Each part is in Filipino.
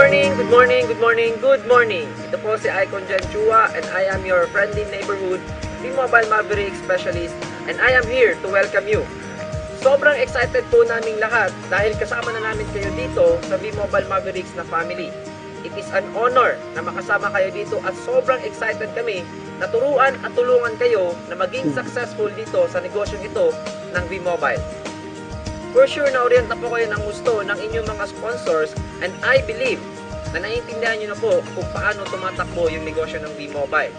morning, good morning, good morning, good morning. Ito po si Icon Jen Chua and I am your friendly neighborhood V-Mobile Maverick Specialist and I am here to welcome you. Sobrang excited po naming lahat dahil kasama na namin kayo dito sa V-Mobile Mavericks na family. It is an honor na makasama kayo dito at sobrang excited kami na turuan at tulungan kayo na maging successful dito sa negosyong ito ng V-Mobile. For sure, na-orient na po kayo ng gusto ng inyong mga sponsors and I believe na naiintindihan nyo na po kung paano tumatakbo yung negosyo ng V-Mobile.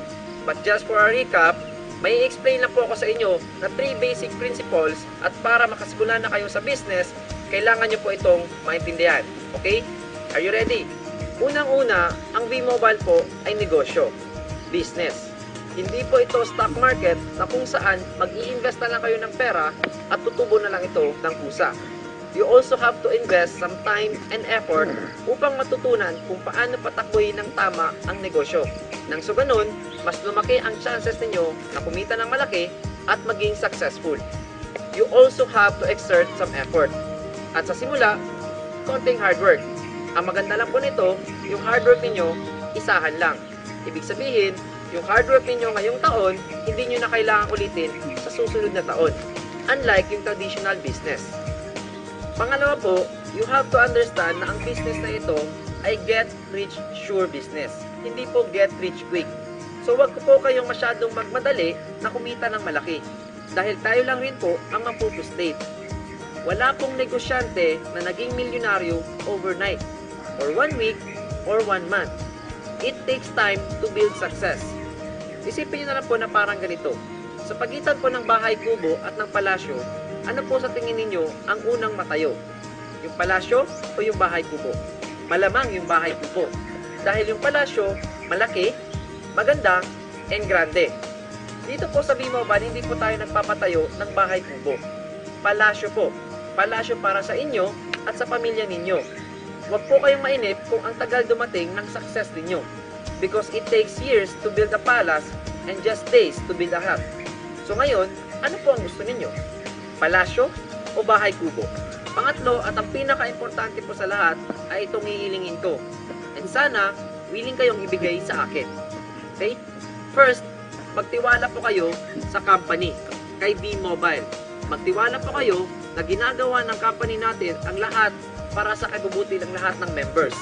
But just for a recap, may explain lang po ako sa inyo na 3 basic principles at para makasimulan na kayo sa business, kailangan nyo po itong maintindihan. Okay? Are you ready? Unang-una, ang V-Mobile po ay negosyo, business. Hindi po ito stock market na kung saan mag-i-invest na lang kayo ng pera at tutubo na lang ito ng kusa. You also have to invest some time and effort upang matutunan kung paano patakbuhin ng tama ang negosyo. Nang so ganun, mas lumaki ang chances ninyo na kumita ng malaki at maging successful. You also have to exert some effort. At sa simula, konting hard work. Ang maganda lang po nito, yung hard work ninyo, isahan lang. Ibig sabihin, yung hard work ninyo ngayong taon, hindi nyo na kailangan ulitin sa susunod na taon. Unlike yung traditional business. Pangalawa po, you have to understand na ang business na ito ay get rich sure business. Hindi po get rich quick. So wag po kayong masyadong magmadali na kumita ng malaki. Dahil tayo lang rin po ang mapupustate. Wala pong negosyante na naging milyonaryo overnight, or 1 week, or 1 month. It takes time to build success. Isipin nyo na lang po na parang ganito. Sa pagitan po ng bahay kubo at ng palasyo, ano po sa tingin ninyo ang unang matayo? Yung palasyo o yung bahay kubo? Malamang yung bahay kubo. Dahil yung palasyo, malaki, maganda, and grande. Dito po sa V-Mobile, hindi po tayo nagpapatayo ng bahay kubo. Palasyo po. Palasyo para sa inyo at sa pamilya ninyo. Huwag po kayong mainip kung ang tagal dumating ng success ninyo. Because it takes years to build a palace and just days to build a hut. So ngayon, ano po ang gusto ninyo? Palasyo o bahay kubo? Pangatlo at ang pinaka-importante po sa lahat ay itong hihilingin ko. And sana, willing kayong ibigay sa akin. Okay? First, magtiwala po kayo sa company, kay V-Mobile. Magtiwala po kayo na ginagawa ng company natin ang lahat para sa kabubuti ng lahat ng members.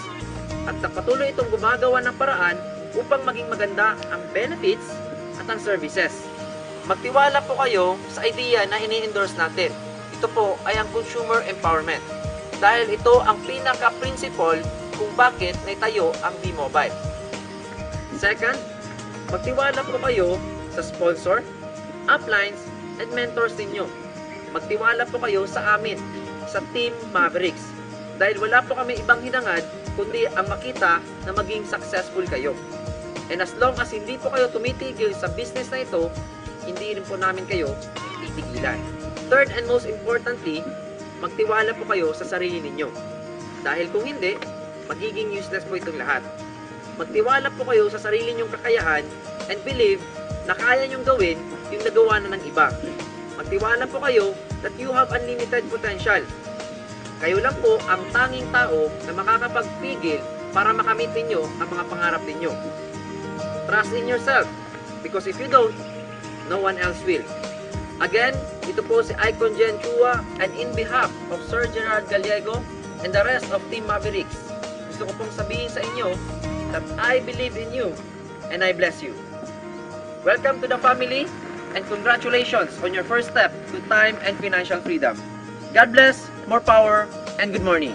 At patuloy itong gumagawa ng paraan upang maging maganda ang benefits at ang services. Magtiwala po kayo sa idea na ini-endorse natin. Ito po ay ang consumer empowerment. Dahil ito ang pinaka-principle kung bakit naitayo ang V-Mobile. Second, magtiwala po kayo sa sponsor, uplines, and mentors ninyo. Magtiwala po kayo sa amin, sa Team Mavericks. Dahil wala po kami ibang hinangad kundi ang makita na maging successful kayo. And as long as hindi po kayo tumitigil sa business na ito, hindi rin po namin kayo titigilan. Third and most importantly, magtiwala po kayo sa sarili ninyo. Dahil kung hindi, magiging useless po itong lahat. Magtiwala po kayo sa sarili nyong kakayahan and believe na kaya nyong gawin yung nagawa na ng iba. Magtiwala po kayo that you have unlimited potential. Kayo lang po ang tanging tao na makakapagpigil para makamit ninyo ang mga pangarap ninyo. Trust in yourself because if you don't, no one else will. Again, ito po si Icon Jen Chua and in behalf of Sir Gerard Gallego and the rest of Team Mavericks, gusto ko pong sabihin sa inyo that I believe in you and I bless you. Welcome to the family and congratulations on your first step to time and financial freedom. God bless, more power, and good morning.